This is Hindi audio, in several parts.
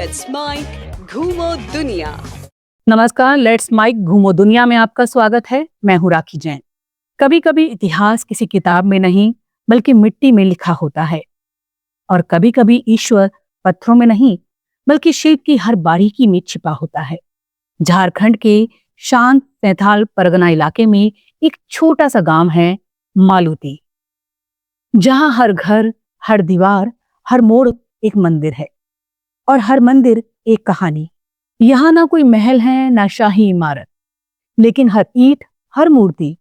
लेट्स माइक घूमो दुनिया। नमस्कार, लेट्स माइक घूमो दुनिया में आपका स्वागत है। मैं हूँ राखी जैन। कभी कभी इतिहास किसी किताब में नहीं बल्कि मिट्टी में लिखा होता है, और कभी कभी ईश्वर पत्थरों में नहीं बल्कि शिल्प की हर बारीकी में छिपा होता है। झारखंड के शांत सैंथाल परगना इलाके में एक छोटा सा गांव है मालूती, जहां हर घर, हर दीवार, हर मोड़ एक मंदिर है और हर मंदिर एक कहानी। यहाँ ना कोई महल है, ना शाही इमारत, लेकिन हर ईंट, हर मूर्ति,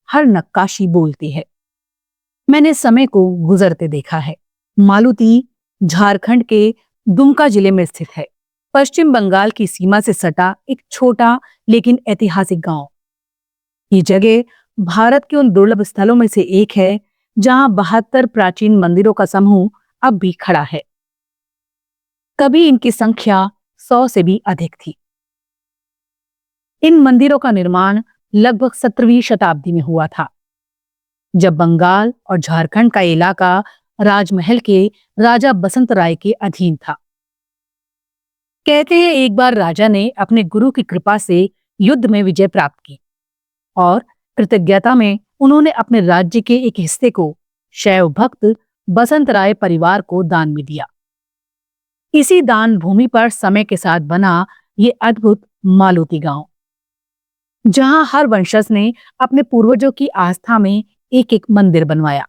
हर नक्काशी बोलती है। मैंने समय को गुजरते देखा है। मालूती झारखंड के दुमका जिले में स्थित है, पश्चिम बंगाल की सीमा से सटा एक छोटा लेकिन ऐतिहासिक गांव। ये जगह भारत के उन दुर्लभ स्थलों में से एक है जहां 72 प्राचीन मंदिरों का समूह अब भी खड़ा है। कभी इनकी संख्या 100 से भी अधिक थी। इन मंदिरों का निर्माण लगभग 17वीं शताब्दी में हुआ था, जब बंगाल और झारखंड का इलाका राजमहल के राजा बसंत राय के अधीन था। कहते हैं एक बार राजा ने अपने गुरु की कृपा से युद्ध में विजय प्राप्त की और कृतज्ञता में उन्होंने अपने राज्य के एक हिस्से को शैव भक्त बसंत राय परिवार को दान में दिया। इसी दान भूमि पर समय के साथ बना ये अद्भुत मालूती गांव, जहां हर वंशज ने अपने पूर्वजों की आस्था में एक एक मंदिर बनवाया।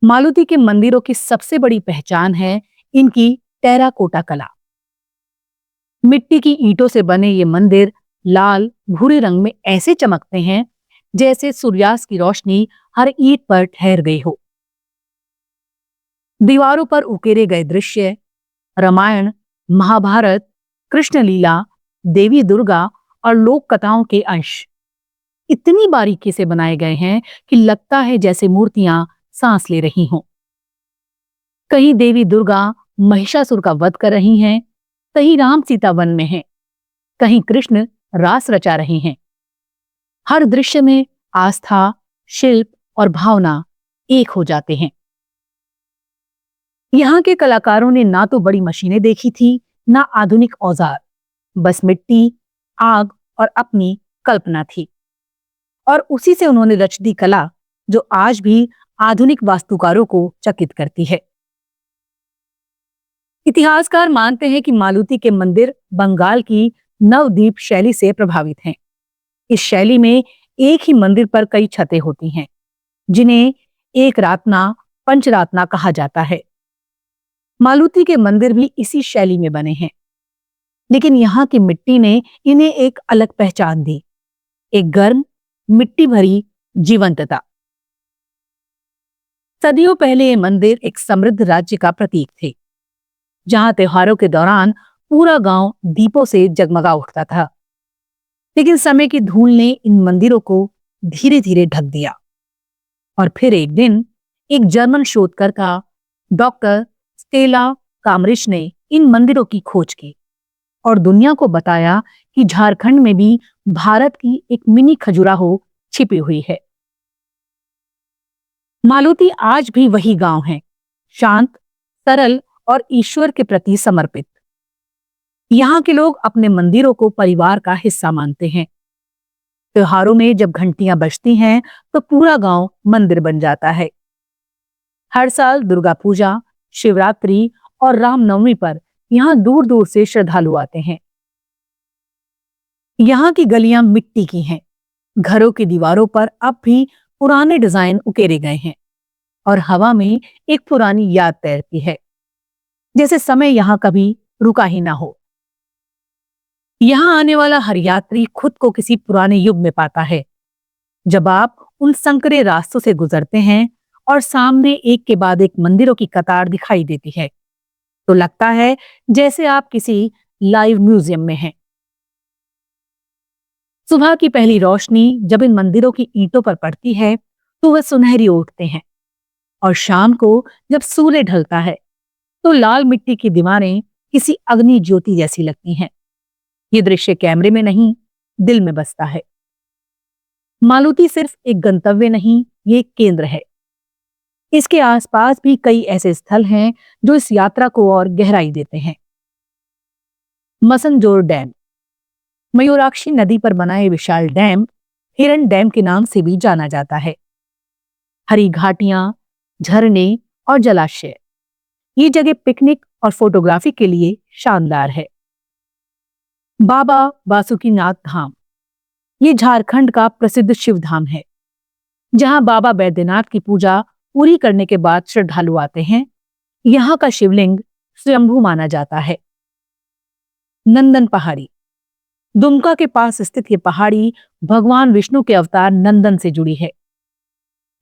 मालूती के मंदिरों की सबसे बड़ी पहचान है इनकी टेराकोटा कला। मिट्टी की ईंटों से बने ये मंदिर लाल भूरे रंग में ऐसे चमकते हैं जैसे सूर्यास्त की रोशनी हर ईंट पर ठहर गई हो। दीवारों पर उकेरे गए दृश्य रामायण, महाभारत, कृष्ण लीला, देवी दुर्गा और लोक कथाओं के अंश इतनी बारीकी से बनाए गए हैं कि लगता है जैसे मूर्तियां सांस ले रही हों। कहीं देवी दुर्गा महिषासुर का वध कर रही हैं, कहीं राम सीता वन में हैं, कहीं कृष्ण रास रचा रहे हैं। हर दृश्य में आस्था, शिल्प और भावना एक हो जाते हैं। यहाँ के कलाकारों ने ना तो बड़ी मशीनें देखी थी, ना आधुनिक औजार, बस मिट्टी, आग और अपनी कल्पना थी। और उसी से उन्होंने रच दी कला जो आज भी आधुनिक वास्तुकारों को चकित करती है। इतिहासकार मानते हैं कि मालूती के मंदिर बंगाल की नवद्वीप शैली से प्रभावित हैं। इस शैली में एक ही मंदिर पर कई छतें होती हैं, जिन्हें एक रातना, पंचरातना कहा जाता है। मालूती के मंदिर भी इसी शैली में बने हैं, लेकिन यहाँ की मिट्टी ने इन्हें एक अलग पहचान दी, एक गर्म, मिट्टी भरी जीवंतता। सदियों पहले ये मंदिर एक समृद्ध राज्य का प्रतीक थे, जहां त्योहारों के दौरान पूरा गांव दीपों से जगमगा उठता था। लेकिन समय की धूल ने इन मंदिरों को धीरे धीरे ढक दिया, और फिर एक दिन एक जर्मन शोधकर्ता डॉक्टर स्टेला कामरिश ने इन मंदिरों की खोज की और दुनिया को बताया कि झारखंड में भी भारत की एक मिनी खजुराहो छिपी हुई है। मालूती आज भी वही गांव है, शांत, सरल और ईश्वर के प्रति समर्पित। यहाँ के लोग अपने मंदिरों को परिवार का हिस्सा मानते हैं। त्योहारों में जब घंटियां बजती हैं तो पूरा गांव मंदिर बन जाता है। हर साल दुर्गा पूजा, शिवरात्रि और रामनवमी पर यहाँ दूर दूर से श्रद्धालु आते हैं। यहाँ की गलियां मिट्टी की हैं, घरों की दीवारों पर अब भी पुराने डिजाइन उकेरे गए हैं और हवा में एक पुरानी याद तैरती है, जैसे समय यहाँ कभी रुका ही ना हो। यहाँ आने वाला हर यात्री खुद को किसी पुराने युग में पाता है। जब आप उन संकरे रास्तों से गुजरते हैं और सामने एक के बाद एक मंदिरों की कतार दिखाई देती है, तो लगता है जैसे आप किसी लाइव म्यूजियम में हैं। सुबह की पहली रोशनी जब इन मंदिरों की ईंटों पर पड़ती है तो वह सुनहरी उठते हैं, और शाम को जब सूर्य ढलता है तो लाल मिट्टी की दीवारें किसी अग्नि ज्योति जैसी लगती हैं। ये दृश्य कैमरे में नहीं, दिल में बसता है। मालूती सिर्फ एक गंतव्य नहीं, ये एक केंद्र है। इसके आसपास भी कई ऐसे स्थल हैं जो इस यात्रा को और गहराई देते हैं। मसनजोर डैम। मयूराक्षी नदी पर बना ये विशाल डैम हिरन डैम के नाम से भी जाना जाता है। हरी घाटियां, झरने और जलाशय, ये जगह पिकनिक और फोटोग्राफी के लिए शानदार है। बाबा बासुकीनाथ धाम, ये झारखंड का प्रसिद्ध शिव धाम है, जहां बाबा बैद्यनाथ की पूजा पूरी करने के बाद श्रद्धालु आते हैं। यहाँ का शिवलिंग स्वयंभू माना जाता है। नंदन पहाड़ी, दुमका के पास स्थित ये पहाड़ी भगवान विष्णु के अवतार नंदन से जुड़ी है।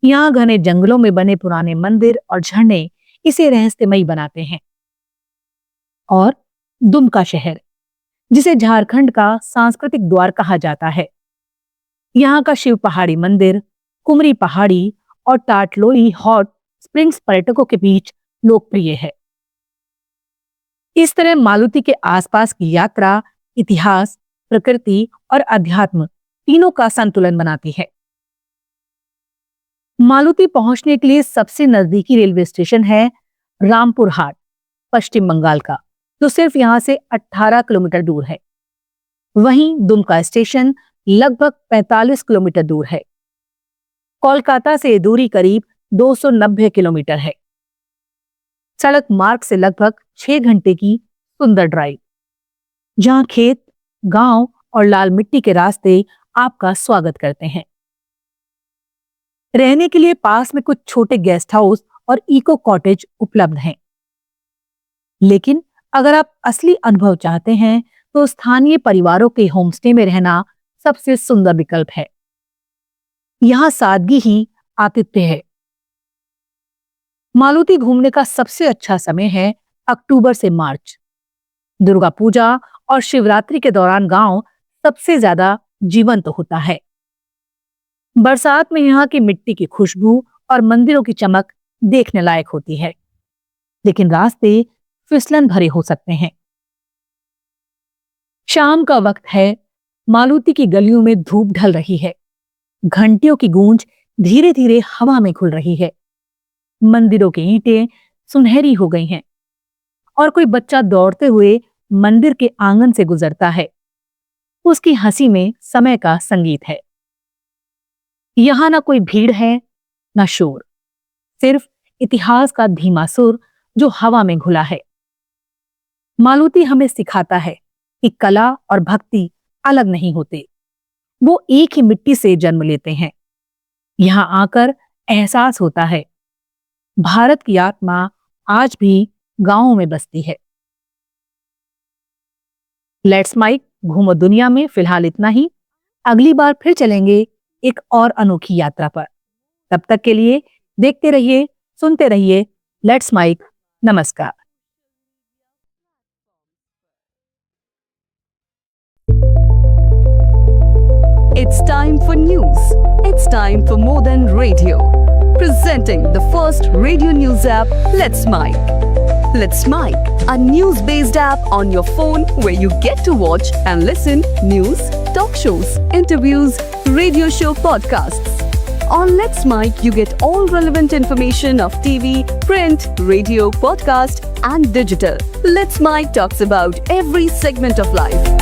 यहाँ घने जंगलों में बने पुराने मंदिर और झरने इसे रहस्यमयी बनाते हैं। और दुमका शहर, जिसे झारखंड का सांस्कृतिक द्वार कहा जाता है, यहाँ का शिव पहाड़ी मंदिर, कुमरी पहाड़ी और टाटलोई हॉट स्प्रिंग्स पर्यटकों के बीच लोकप्रिय है। इस तरह मालुती के आसपास की यात्रा इतिहास, प्रकृति और अध्यात्म तीनों का संतुलन बनाती है। मालुती पहुंचने के लिए सबसे नजदीकी रेलवे स्टेशन है रामपुर हाट, पश्चिम बंगाल का, जो सिर्फ यहां से 18 किलोमीटर दूर है। वहीं दुमका स्टेशन लगभग 45 किलोमीटर दूर है। कोलकाता से ये दूरी करीब 290 किलोमीटर है। सड़क मार्ग से लगभग 6 घंटे की सुंदर ड्राइव, जहां खेत, गांव और लाल मिट्टी के रास्ते आपका स्वागत करते हैं। रहने के लिए पास में कुछ छोटे गेस्ट हाउस और इको कॉटेज उपलब्ध हैं। लेकिन अगर आप असली अनुभव चाहते हैं तो स्थानीय परिवारों के होमस्टे में रहना सबसे सुंदर विकल्प है। यहां सादगी ही आतिथ्य है। मालुती घूमने का सबसे अच्छा समय है अक्टूबर से मार्च। दुर्गा पूजा और शिवरात्रि के दौरान गांव सबसे ज्यादा जीवंत होता है। बरसात में यहाँ की मिट्टी की खुशबू और मंदिरों की चमक देखने लायक होती है, लेकिन रास्ते फिसलन भरे हो सकते हैं। शाम का वक्त है, मालुती की गलियों में धूप ढल रही है। घंटियों की गूंज धीरे धीरे हवा में खुल रही है। मंदिरों की ईंटें सुनहरी हो गई हैं और कोई बच्चा दौड़ते हुए मंदिर के आंगन से गुजरता है। उसकी हंसी में समय का संगीत है। यहां ना कोई भीड़ है, ना शोर, सिर्फ इतिहास का धीमा सुर जो हवा में घुला है। मालुती हमें सिखाता है कि कला और भक्ति अलग नहीं होते, वो एक ही मिट्टी से जन्म लेते हैं। यहां आकर एहसास होता है भारत की आत्मा आज भी गांवों में बसती है। लेट्स माइक घूमो दुनिया में फिलहाल इतना ही। अगली बार फिर चलेंगे एक और अनोखी यात्रा पर। तब तक के लिए देखते रहिए, सुनते रहिए लेट्स माइक। नमस्कार। It's time for news. It's time for More Than Radio. Presenting the first radio news app, Let's Mic. Let's Mic, a news-based app on your phone where you get to watch and listen news, talk shows, interviews, radio show podcasts. On Let's Mic, you get all relevant information of TV, print, radio, podcast, and digital. Let's Mic talks about every segment of life.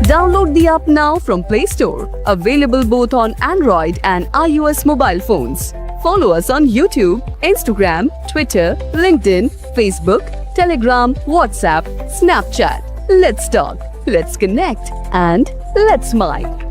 Download the app now from Play Store. Available both on Android and iOS mobile phones. Follow us on YouTube, Instagram, Twitter, LinkedIn, Facebook, Telegram, WhatsApp, Snapchat. Let's talk, let's connect, and let's mic.